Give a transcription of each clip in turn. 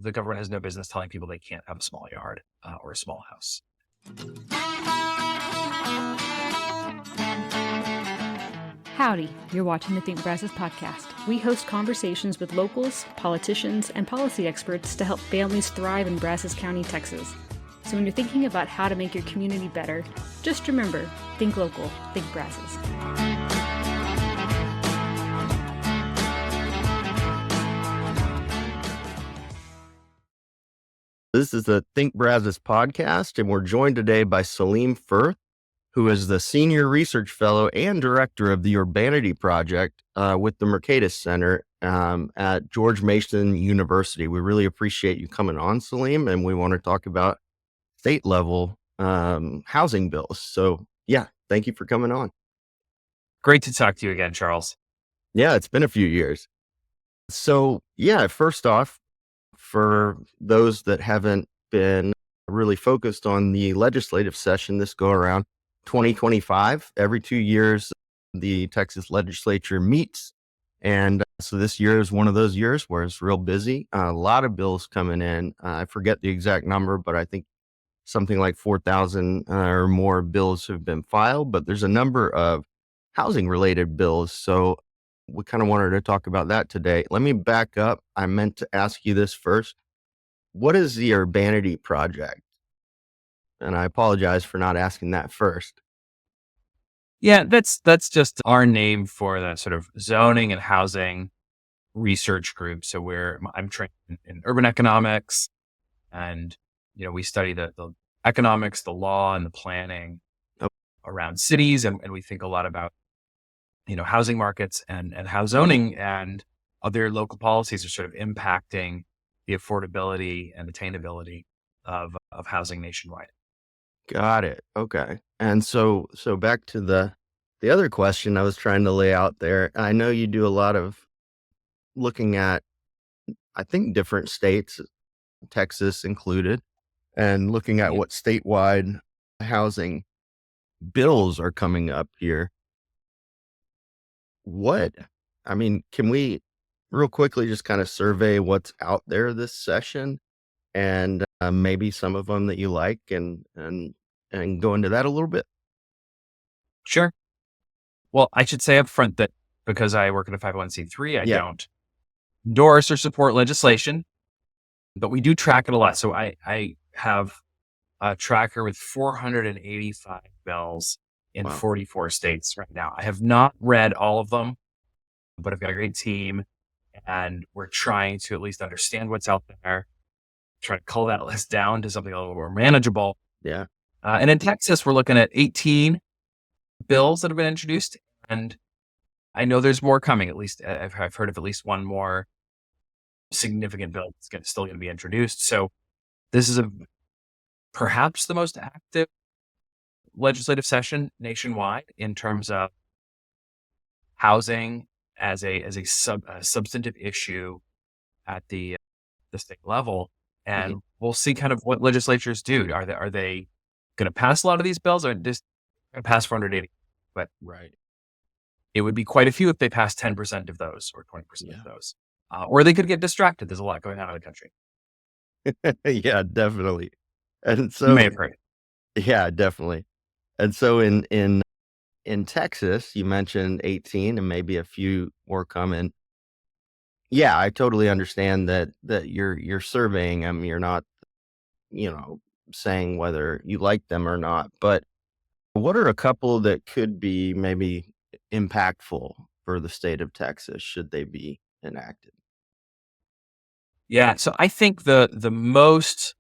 the government has no business telling people they can't have a small yard or a small house. Howdy, you're watching the Think Brazos Podcast. We host conversations with locals, politicians, and policy experts to help families thrive in Brazos County, Texas. So when you're thinking about how to make your community better, just remember, think local, think Brazos. This is the Think Brazos Podcast, and we're joined today by Salim Furth, who is the Senior Research Fellow and Director of the Urbanity Project with the Mercatus Center at George Mason University. We really appreciate you coming on, Salim, and we want to talk about state-level housing bills. So, yeah, thank you for coming on. Great to talk to you again, Charles. Yeah, it's been a few years. So, yeah, first off, for those that haven't been really focused on the legislative session this go around, 2025, every 2 years, the Texas legislature meets. And so this year is one of those years where it's real busy. A lot of bills coming in. I forget the exact number, but I think something like 4,000 or more bills have been filed. But there's a number of housing related bills. So we kind of wanted to talk about that today. Let me back up. I meant to ask you this first. What is the Urbanity Project? And I apologize for not asking that first. Yeah, that's just our name for the sort of zoning and housing research group. So I'm trained in urban economics, and we study the economics, the law, and the planning around cities, and we think a lot about housing markets and how zoning and other local policies are sort of impacting the affordability and attainability of housing nationwide. Got it. Okay. And so back to the other question I was trying to lay out there. I know you do a lot of looking at, I think, different states, Texas included, and looking at what statewide housing bills are coming up here. Can we real quickly just kind of survey what's out there this session and maybe some of them that you like and go into that a little bit? Sure. Well, I should say up front that because I work at a 501c3, I don't endorse or support legislation, but we do track it a lot. So I have a tracker with 485 bills in 44 states right now. I have not read all of them, but I've got a great team, and we're trying to at least understand what's out there, try to cull that list down to something a little more manageable. Yeah. And in Texas, we're looking at 18 bills that have been introduced, and I know there's more coming. At least I've heard of at least one more significant bill that's still going to be introduced. So this is perhaps the most active legislative session nationwide in terms of housing as a substantive issue at the state level, and we'll see kind of what legislatures do. Are they going to pass a lot of these bills, or just going to pass 480? But it would be quite a few if they passed 10% of those or 20% of those, or they could get distracted. There's a lot going on in the country. Yeah, definitely. And so you may have heard it. Yeah, definitely. And so in Texas, you mentioned 18 and maybe a few more coming. Yeah, I totally understand that you're surveying them. You're not, saying whether you like them or not. But what are a couple that could be maybe impactful for the state of Texas should they be enacted? Yeah, so I think the most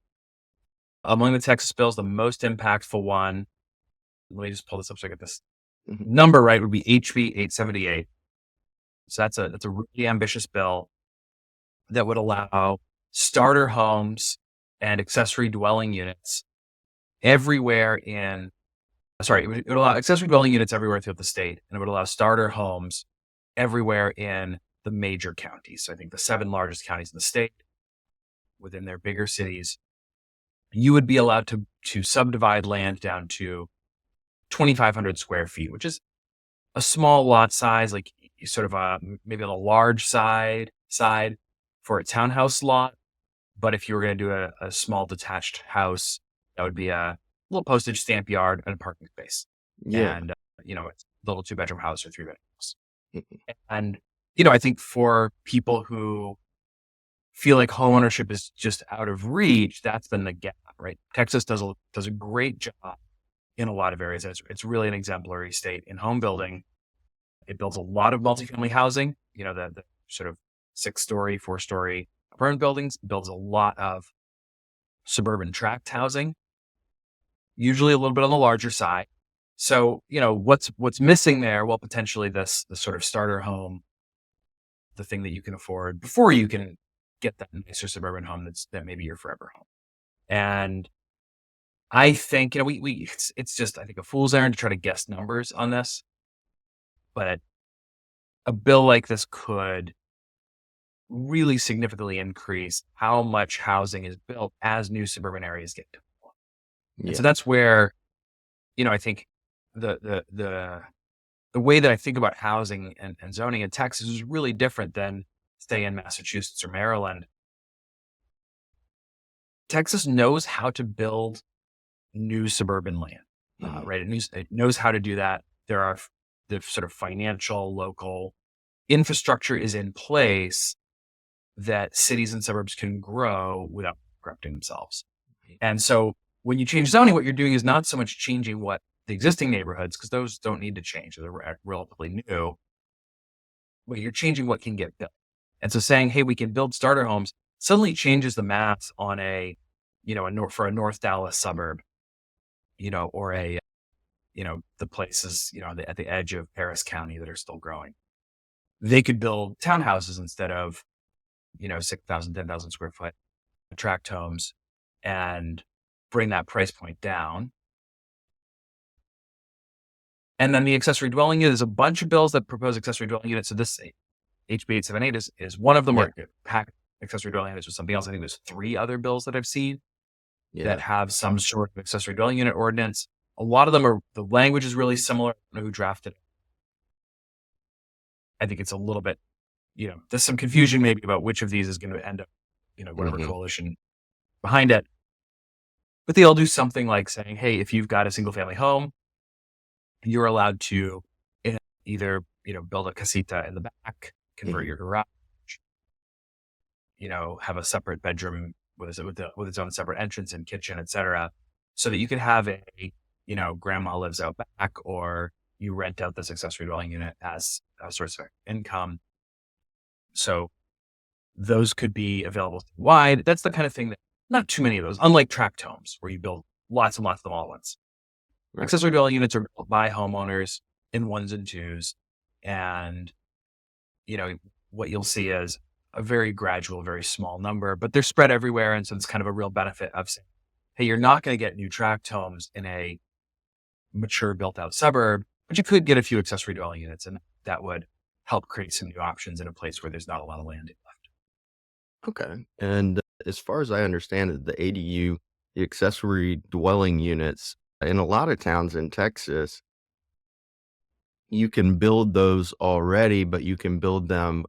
among the Texas bills, the most impactful one, let me just pull this up so I get this number right, would be HB 878. So that's a really ambitious bill that would allow starter homes and accessory dwelling units everywhere it would allow accessory dwelling units everywhere throughout the state, and it would allow starter homes everywhere in the major counties. So I think the 7 largest counties in the state, within their bigger cities, you would be allowed to subdivide land down to 2,500 square feet, which is a small lot size, like sort of maybe on the large side for a townhouse lot, But if you were going to do a small detached house, that would be a little postage stamp yard and a parking space. Yeah. And, it's a little 2-bedroom house or 3-bedroom house. Mhm. And, I think for people who feel like homeownership is just out of reach, that's been the gap, right? Texas does a great job in a lot of areas. It's really an exemplary state in home building. It builds a lot of multifamily housing, the sort of 6-story, 4-story apartment buildings, builds a lot of suburban tract housing, usually a little bit on the larger side. So, what's missing there? Well, potentially the sort of starter home, the thing that you can afford before you can get that nicer suburban home that maybe your forever home. And I think, it's just, I think, a fool's errand to try to guess numbers on this, but a bill like this could really significantly increase how much housing is built as new suburban areas get developed. And so that's where, I think the way that I think about housing and zoning in Texas is really different than, say, in Massachusetts or Maryland. Texas knows how to build new suburban land, right? It knows how to do that. There are the sort of financial, local infrastructure is in place that cities and suburbs can grow without corrupting themselves. And so when you change zoning, what you're doing is not so much changing what the existing neighborhoods, because those don't need to change. They're relatively new, but you're changing what can get built. And so saying, hey, we can build starter homes suddenly changes the math on for a North Dallas suburb, or the places, at the edge of Harris County that are still growing. They could build townhouses instead of, 6,000, 10,000 square foot tract homes and bring that price point down. And then the accessory dwelling unit, there's a bunch of bills that propose accessory dwelling units. So this HB 878 is one of them, or pack accessory dwelling units with something else. I think there's 3 other bills that I've seen that have some sort of accessory dwelling unit ordinance. A lot of them the language is really similar. I don't know who drafted it. I think it's a little bit, there's some confusion maybe about which of these is going to end up, whatever coalition behind it. But they all do something like saying, hey, if you've got a single family home, you're allowed to either, build a casita in the back, convert your garage, have a separate bedroom with its own separate entrance and kitchen, etc., so that you can have a, grandma lives out back, or you rent out this accessory dwelling unit as a source of income. So those could be available wide. That's the kind of thing that not too many of those, unlike tract homes where you build lots and lots of them all at once. Right. Accessory dwelling units are built by homeowners in 1s and 2s. And, what you'll see is a very gradual, very small number, but they're spread everywhere. And so it's kind of a real benefit of saying, hey, you're not going to get new tract homes in a mature built out suburb, but you could get a few accessory dwelling units, and that would help create some new options in a place where there's not a lot of land left. Okay. And as far as I understand it, the ADU, the accessory dwelling units, in a lot of towns in Texas, you can build those already, but you can build them,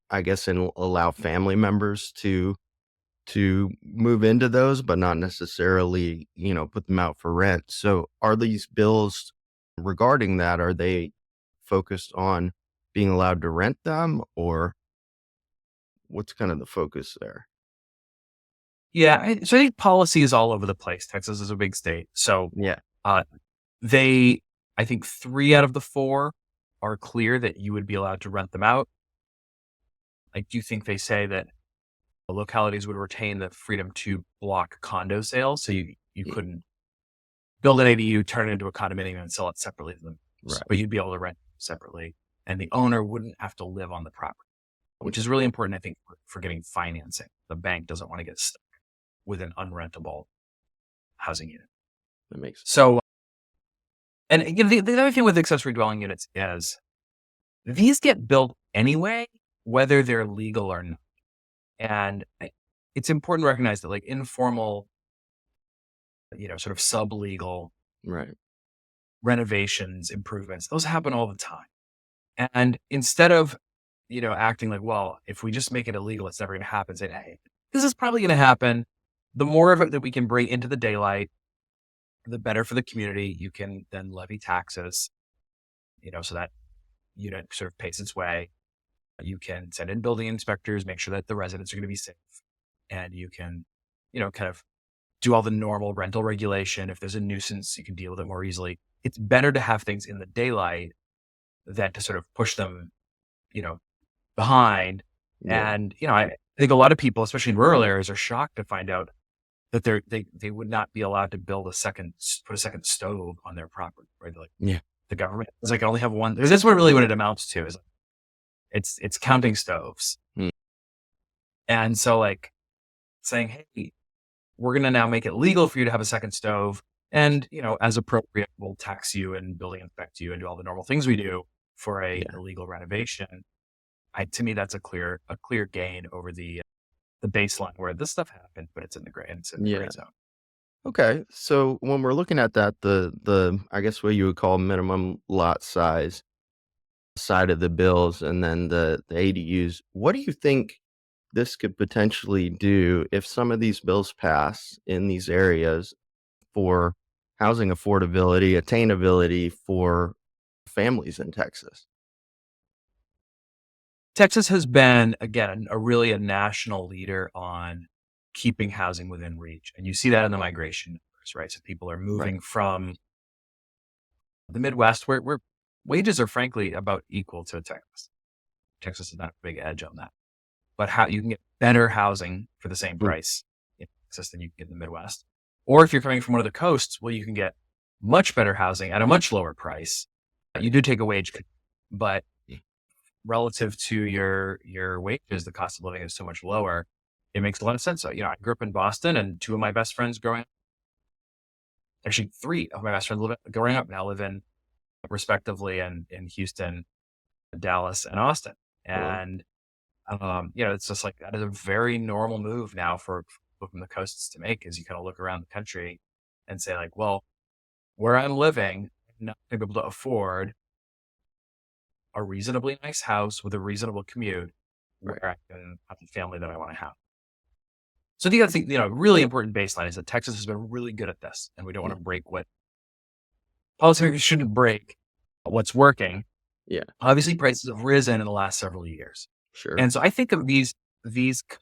I guess, and allow family members to move into those, but not necessarily, put them out for rent. So are these bills regarding that, are they focused on being allowed to rent them, or what's kind of the focus there? Yeah. So I think policy is all over the place. Texas is a big state. So I think 3 out of the 4 are clear that you would be allowed to rent them out. I do think they say that localities would retain the freedom to block condo sales. So you couldn't build an ADU, turn it into a condominium, and sell it separately to them. Right. But you'd be able to rent separately, and the owner wouldn't have to live on the property, which is really important, I think, for getting financing. The bank doesn't want to get stuck with an unrentable housing unit. That makes sense. So, and the other thing with accessory dwelling units is these get built anyway, whether they're legal or not. And it's important to recognize that, like, informal, sort of sub-legal renovations, improvements, those happen all the time. And instead of, acting like, well, if we just make it illegal, it's never going to happen, say, hey, this is probably going to happen. The more of it that we can bring into the daylight, the better for the community. You can then levy taxes, so that unit sort of pays its way. You can send in building inspectors, make sure that the residents are going to be safe. And you can, kind of do all the normal rental regulation. If there's a nuisance, you can deal with it more easily. It's better to have things in the daylight than to sort of push them, behind. Yeah. And, I think a lot of people, especially in rural areas, are shocked to find out that they would not be allowed to put a second stove on their property, right? Like, Yeah. the government is like, I only have one. That's what it amounts to, is it's counting stoves. Hmm. And so, like, saying, hey, we're going to now make it legal for you to have a second stove. And, as appropriate, we'll tax you and building inspect you and do all the normal things we do for a illegal renovation. To me, that's a clear gain over the baseline where this stuff happened, but it's in the gray zone. Okay. So when we're looking at that, the I guess what you would call minimum lot size side of the bills, and then the ADUs, what do you think this could potentially do if some of these bills pass in these areas for housing affordability, attainability for families in Texas? Texas has been, again, a national leader on keeping housing within reach. And you see that in the migration numbers, right? So people are moving from the Midwest where wages are frankly about equal to Texas. Texas is not a big edge on that. But how you can get better housing for the same price in Texas than you can get in the Midwest. Or if you're coming from one of the coasts, well, you can get much better housing at a much lower price. You do take a wage cut, but relative to your wages, the cost of living is so much lower. It makes a lot of sense. So, I grew up in Boston, and two of my best friends actually three of my best friends growing up now live in, respectively, in Houston, Dallas, and Austin. And, it's just like, that is a very normal move now for people from the coasts to make, is you kind of look around the country and say, like, well, where I'm living, I'm not going to be able to afford a reasonably nice house with a reasonable commute where I can have the family that I want to have. So I think that's the really important baseline, is that Texas has been really good at this, and we don't want to break what policymakers shouldn't break what's working. Yeah. Obviously, prices have risen in the last several years. Sure. And so I think of these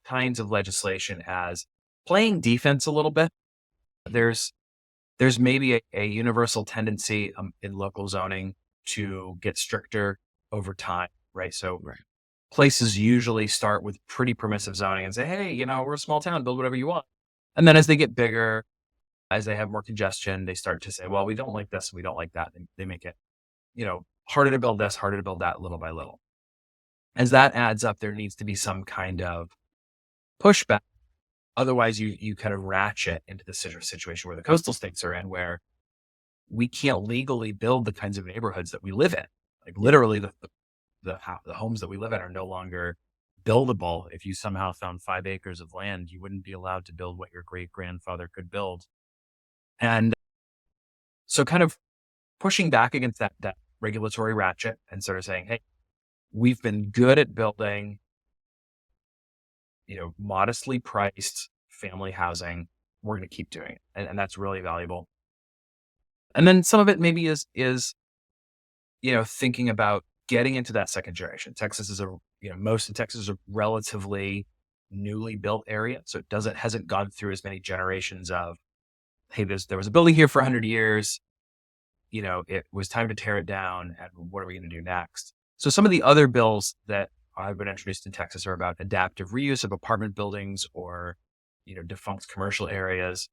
kinds of legislation as playing defense a little bit. There's maybe a universal tendency in local zoning to get stricter over time, right? So places usually start with pretty permissive zoning and say, hey, we're a small town, build whatever you want. And then as they get bigger, as they have more congestion, they start to say, well, we don't like this, we don't like that. And they make it, harder to build this, harder to build that, little by little. As that adds up, there needs to be some kind of pushback. Otherwise, you kind of ratchet into the situation where the coastal states are in, where we can't legally build the kinds of neighborhoods that we live in. Like, literally, the homes that we live in are no longer buildable. If you somehow found 5 acres of land, you wouldn't be allowed to build what your great grandfather could build. And so kind of pushing back against that regulatory ratchet and sort of saying, hey, we've been good at building, modestly priced family housing. We're going to keep doing it. And that's really valuable. And then some of it maybe is thinking about getting into that second generation. Texas is most of Texas is a relatively newly built area. So it hasn't gone through as many generations of, hey, there was a building here for 100 years. It was time to tear it down. And what are we going to do next? So some of the other bills that I've been introduced in Texas are about adaptive reuse of apartment buildings or, defunct commercial areas.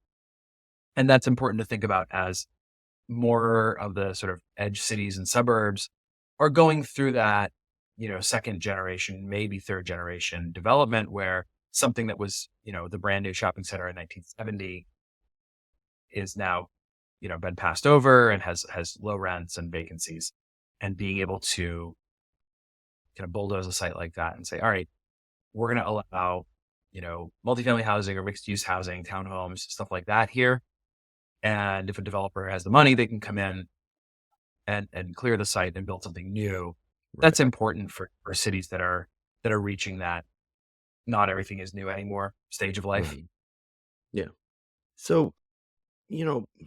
And that's important to think about as more of the sort of edge cities and suburbs are going through that, second generation, maybe third generation development, where something that was, the brand new shopping center in 1970 is now, been passed over and has low rents and vacancies, and being able to kind of bulldoze a site like that and say, all right, we're going to allow, multifamily housing or mixed use housing, townhomes, stuff like that here. And if a developer has the money, they can come in and clear the site and build something new. That's important for cities that are reaching that not everything is new anymore stage of life. Right. Yeah. So,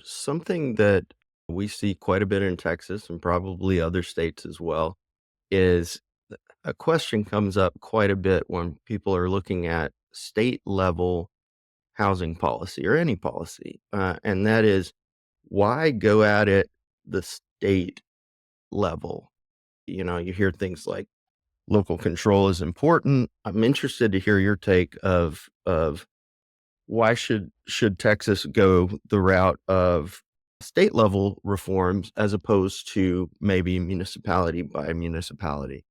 something that we see quite a bit in Texas and probably other states as well is a question comes up quite a bit when people are looking at state level housing policy or any policy. And that is, why go at it the state level? You hear things like local control is important. I'm interested to hear your take of why should Texas go the route of state level reforms as opposed to maybe municipality by municipality?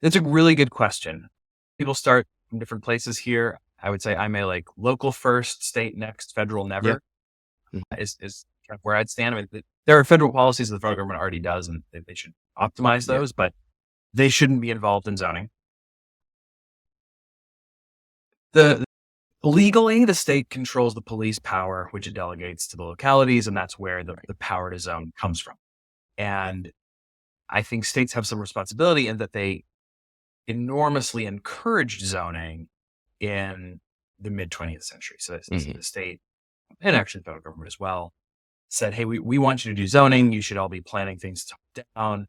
It's a really good question. People start from different places here. I would say I'm a local first, state next, federal never. Mhm. Is kind of where I'd stand. I mean, there are federal policies that the federal government already does, and they should optimize Yeah. those, but they shouldn't be involved in zoning. Legally, the state controls the police power, which it delegates to the localities, and that's where the power to zone comes from. And I think states have some responsibility in that they enormously encouraged zoning in the mid 20th century. So the state, and actually the federal government as well, said, hey, we want you to do zoning. You should all be planning things top down.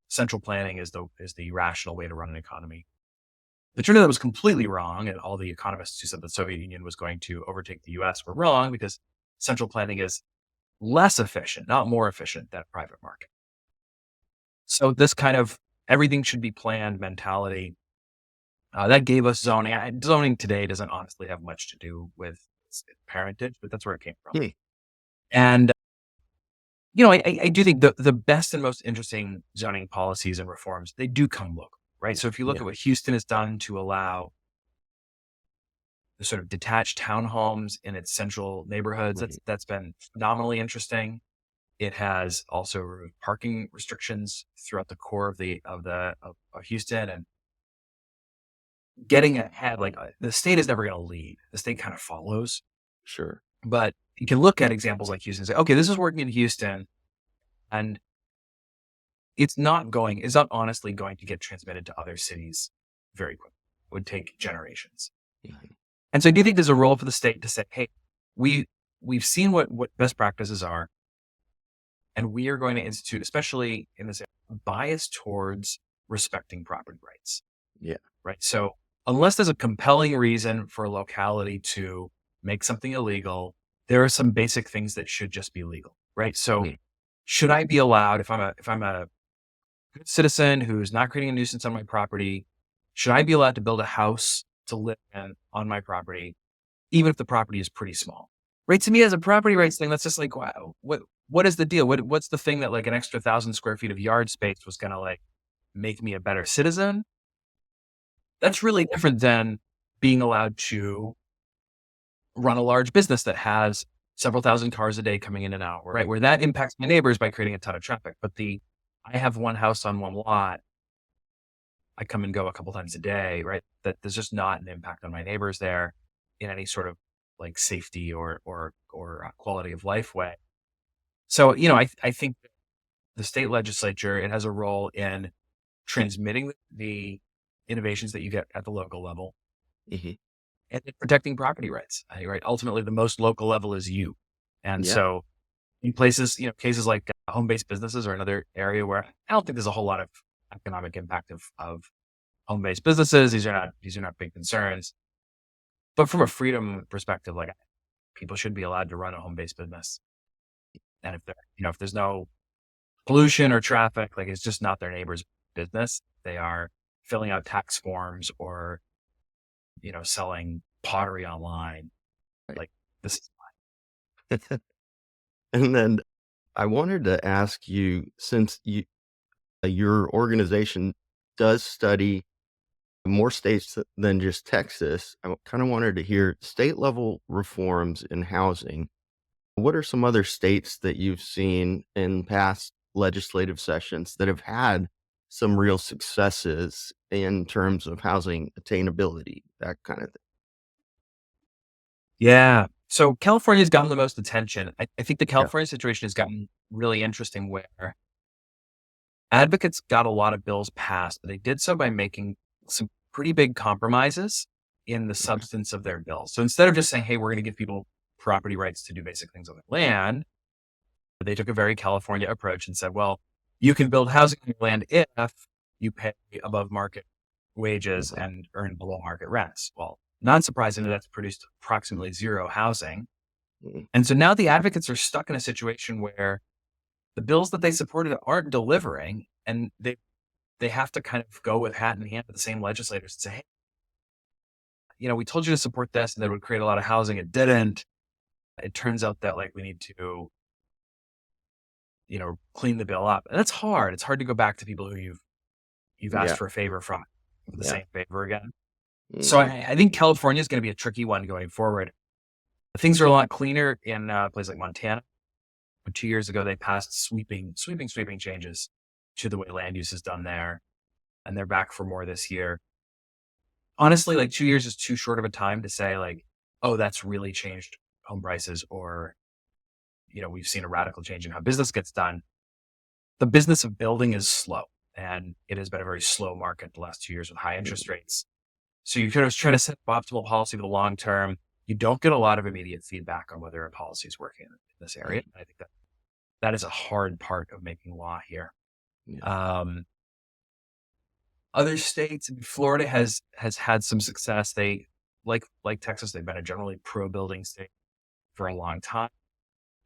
Central planning is the rational way to run an economy. The truth of that was completely wrong, and all the economists who said the Soviet Union was going to overtake the U.S. were wrong, because central planning is less efficient, not more efficient, than a private market. So this kind of everything should be planned mentality, that gave us zoning. Zoning today doesn't honestly have much to do with its parentage, but that's where it came from. And I do think the best and most interesting zoning policies and reforms, they do come local. Right. So if you look at what Houston has done to allow the sort of detached townhomes in its central neighborhoods, that's been phenomenally interesting. It has also removed parking restrictions throughout the core of Houston, and getting ahead. The state is never going to lead; the state kind of follows. Sure, but you can look at examples like Houston and say, okay, this is working in Houston, and it's not honestly going to get transmitted to other cities very quickly. It would take generations. And so I do think there's a role for the state to say, hey, we've seen what best practices are, and we are going to institute, especially in this area, bias towards respecting property rights. Yeah. Right. So unless there's a compelling reason for a locality to make something illegal, there are some basic things that should just be legal. Right. So should I be allowed, if I'm a good citizen who's not creating a nuisance on my property, should I be allowed to build a house to live in on my property, even if the property is pretty small? Right. To me, as a property rights thing, that's just wow, what is the deal? What's the thing that an extra 1,000 square feet of yard space was going to make me a better citizen? That's really different than being allowed to run a large business that has several thousand cars a day coming in and out, right? Where that impacts my neighbors by creating a ton of traffic. But I have one house on one lot. I come and go a couple times a day, right? That there's just not an impact on my neighbors there in any sort of safety or quality of life way. So, I think the state legislature, it has a role in transmitting the innovations that you get at the local level, and protecting property rights, right? Ultimately, the most local level is you. And so in places, cases like home-based businesses are another area where I don't think there's a whole lot of economic impact of home-based businesses. These are not big concerns. But from a freedom perspective, people should be allowed to run a home-based business. And if there's no pollution or traffic, it's just not their neighbor's business. They are filling out tax forms or, selling pottery online. This is fine. And then I wanted to ask you, since your organization does study more states than just Texas, I kind of wanted to hear state level reforms in housing. What are some other states that you've seen in past legislative sessions that have had some real successes in terms of housing attainability, that kind of thing? Yeah. So California's gotten the most attention. I think the California situation has gotten really interesting, where advocates got a lot of bills passed, but they did so by making some pretty big compromises in the substance of their bill. So instead of just saying, hey, we're going to give people property rights to do basic things on their land, they took a very California approach and said, well, you can build housing on your land if you pay above market wages and earn below market rents. Well, not surprisingly, that's produced approximately zero housing. And so now the advocates are stuck in a situation where the bills that they supported aren't delivering, and they have to kind of go with hat in hand with the same legislators and say, hey, we told you to support this and that would create a lot of housing. It didn't. It turns out that we need to, clean the bill up. And that's hard. It's hard to go back to people who you've asked for a favor from for the same favor again. So I think California is going to be a tricky one going forward. Things are a lot cleaner in a place like Montana. 2 years ago, they passed sweeping changes to the way land use is done there, and they're back for more this year. Honestly, 2 years is too short of a time to say oh, that's really changed home prices, or we've seen a radical change in how business gets done. The business of building is slow, and it has been a very slow market the last 2 years with high interest rates. So you kind of try to set up optimal policy for the long term. You don't get a lot of immediate feedback on whether a policy is working in this area. I think that is a hard part of making law here. Other states, Florida has had some success. They like Texas, they've been a generally pro-building state for a long time,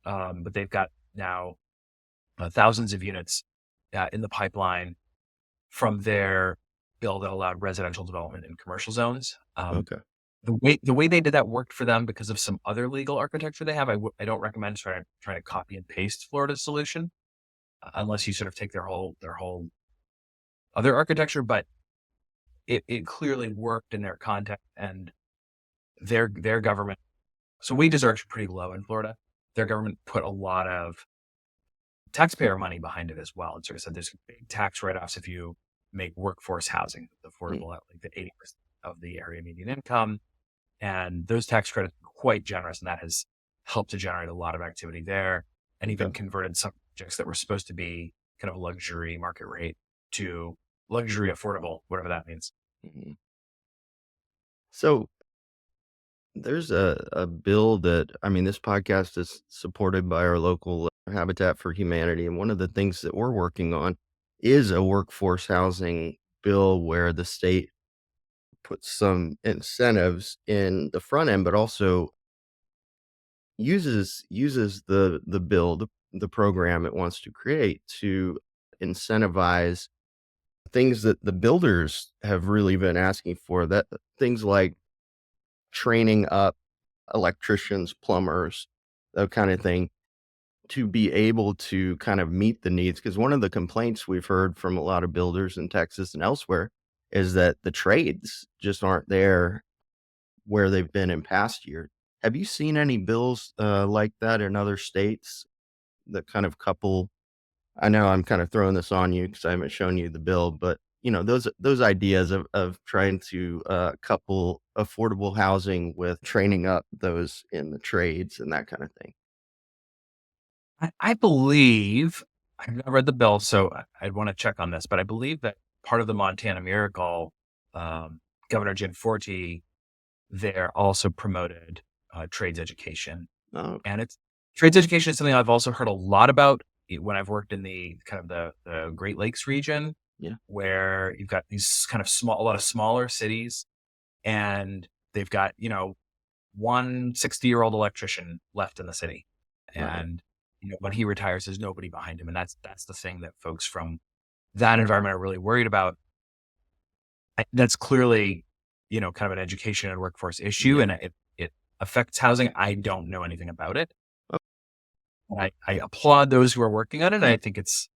but they've got now thousands of units in the pipeline from their bill that allowed residential development in commercial zones. The way they did that worked for them because of some other legal architecture they have. I don't recommend trying to copy and paste Florida's solution unless you sort of take their whole other architecture, but it clearly worked in their context, and their government. So wages are actually pretty low in Florida. Their government put a lot of taxpayer money behind it as well. And sort of said there's big tax write-offs if you make workforce housing affordable at the 80% of the area median income. And those tax credits are quite generous, and that has helped to generate a lot of activity there, and even converted some projects that were supposed to be kind of luxury market rate to luxury affordable, whatever that means. So there's a bill that, this podcast is supported by our local Habitat for Humanity. And one of the things that we're working on is a workforce housing bill where the state puts some incentives in the front end, but also uses the bill, the program it wants to create to incentivize things that the builders have really been asking for, that things like training up electricians, plumbers, that kind of thing, to be able to kind of meet the needs. Because one of the complaints we've heard from a lot of builders in Texas and elsewhere is that the trades just aren't there where they've been in past years. Have you seen any bills like that in other states that kind of couple? I know I'm kind of throwing this on you because I haven't shown you the bill, but those ideas of trying to couple affordable housing with training up those in the trades and that kind of thing. I believe, I've not read the bill, so I'd want to check on this, but I believe that part of the Montana Miracle, Governor Gianforte there also promoted trades education. And trades education is something I've also heard a lot about when I've worked in the kind of the Great Lakes region, where you've got these kind of a lot of smaller cities, and they've got, one 60-year-old electrician left in the city. And, when he retires, there's nobody behind him. And that's the thing that folks from that environment are really worried about. That's clearly, kind of an education and workforce issue, and it affects housing. I don't know anything about it. I applaud those who are working on it. I think it's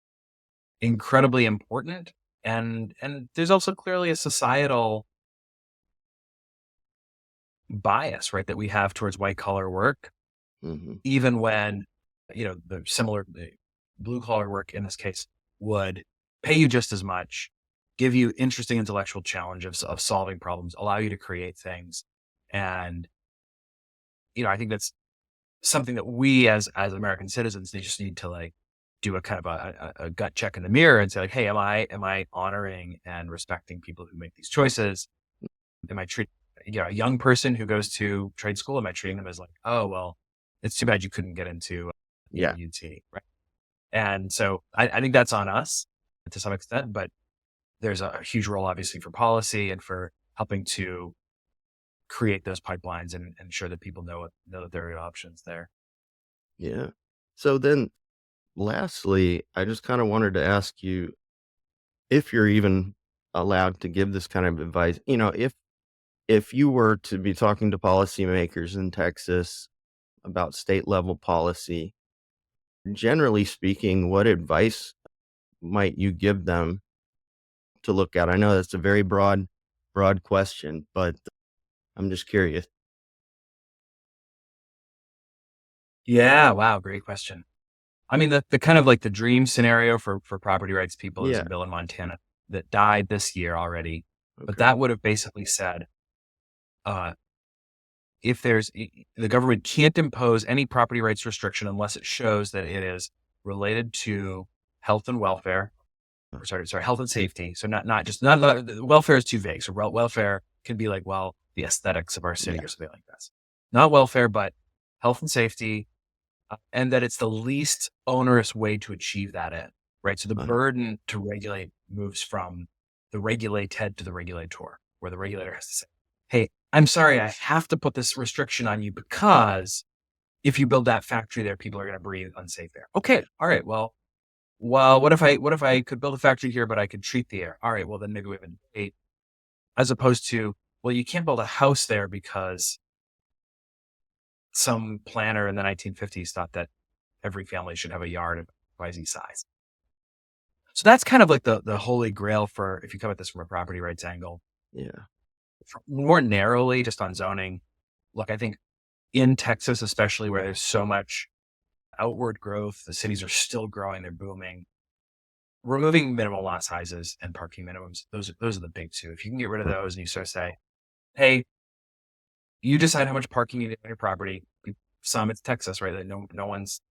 incredibly important. And there's also clearly a societal bias, right, that we have towards white collar work, even when, the blue collar work in this case would pay you just as much, give you interesting intellectual challenges of solving problems, allow you to create things. And, I think that's something that we as American citizens, they just need to do a kind of a gut check in the mirror and say like, hey, am I honoring and respecting people who make these choices? Am I treating a young person who goes to trade school? Am I treating them as like, oh well, it's too bad you couldn't get into UT, right? And so I think that's on us to some extent, but there's a huge role obviously for policy and for helping to create those pipelines and ensure that people know that there are options there. Yeah. So then lastly, I just kind of wanted to ask you if you're even allowed to give this kind of advice. If you were to be talking to policymakers in Texas about state level policy, generally speaking, what advice might you give them to look at? I know that's a very broad question, but I'm just curious. Yeah. Wow. Great question. I mean, the kind of like the dream scenario for property rights people is Yeah. a bill in Montana that died this year already. But Okay. that would have basically said, if the government can't impose any property rights restriction unless it shows that it is related to health and welfare, or sorry, health and safety. So not welfare is too vague. So welfare can be like, well, the aesthetics of our city or something like this. Not welfare, but health and safety, and that it's the least onerous way to achieve that end, right? So the burden to regulate moves from the regulated to the regulator, where the regulator has to say, hey, I'm sorry, I have to put this restriction on you because if you build that factory there, people are going to breathe unsafe air. Okay, all right, well, what if I could build a factory here, but I could treat the air? All right, well then maybe we have a debate, as opposed to, well, you can't build a house there because some planner in the 1950s thought that every family should have a yard of XYZ size. So that's kind of like the holy grail for if you come at this from a property rights angle. Yeah. More narrowly, just on zoning. Look, I think in Texas, especially where there's so much outward growth, the cities are still growing, they're booming. Removing minimum lot sizes and parking minimums, those are the big two. If you can get rid of those and you sort of say, hey, you decide how much parking you need on your property. It's Texas, right? Like no one's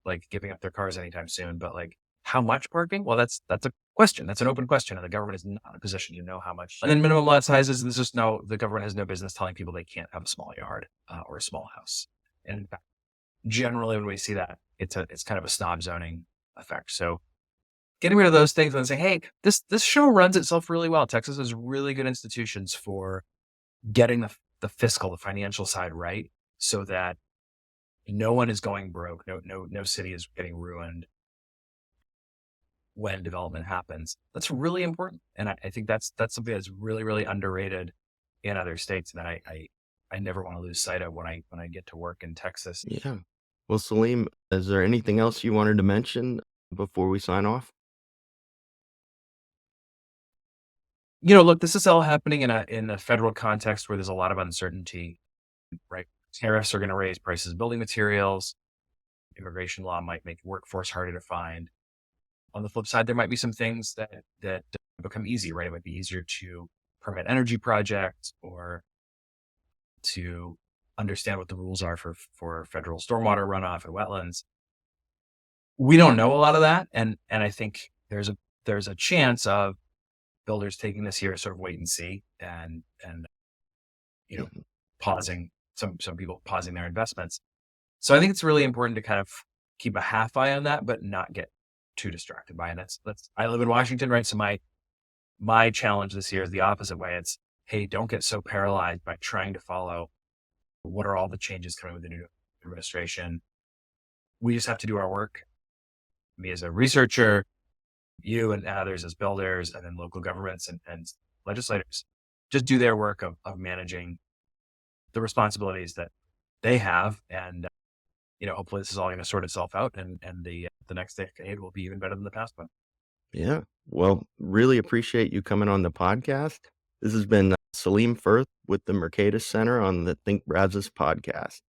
like giving up their cars anytime soon, but like how much parking? Well, that's a question. That's an open question. And the government is not in a position to know how much. And then minimum lot sizes, the government has no business telling people they can't have a small yard or a small house. And in fact, generally when we see that, it's kind of a snob zoning effect. So getting rid of those things and saying, hey, this show runs itself really well. Texas has really good institutions for getting the fiscal, the financial side right, so that no one is going broke. No city is getting ruined when development happens. That's really important. And I think that's something that's really, really underrated in other states that I never want to lose sight of when I get to work in Texas. Yeah. Well, Salim, is there anything else you wanted to mention before we sign off? Look, this is all happening in a federal context where there's a lot of uncertainty, right? Tariffs are going to raise prices of building materials. Immigration law might make workforce harder to find. On the flip side, there might be some things that become easy, right? It might be easier to permit energy projects or to understand what the rules are for federal stormwater runoff and wetlands. We don't know a lot of that, and I think there's a chance of builders taking this year sort of wait and see and pausing some people pausing their investments. So I think it's really important to kind of keep a half eye on that, but not get too distracted by it. That's I live in Washington, right? So my challenge this year is the opposite way. It's, hey, don't get so paralyzed by trying to follow what are all the changes coming with the new administration. We just have to do our work. Me as a researcher, you and others as builders, and then local governments and legislators just do their work of managing the responsibilities that they have. And, hopefully this is all going to sort itself out and the next decade will be even better than the past one. Yeah. Well, really appreciate you coming on the podcast. This has been Salim Furth with the Mercatus Center on the Think Brazos Podcast.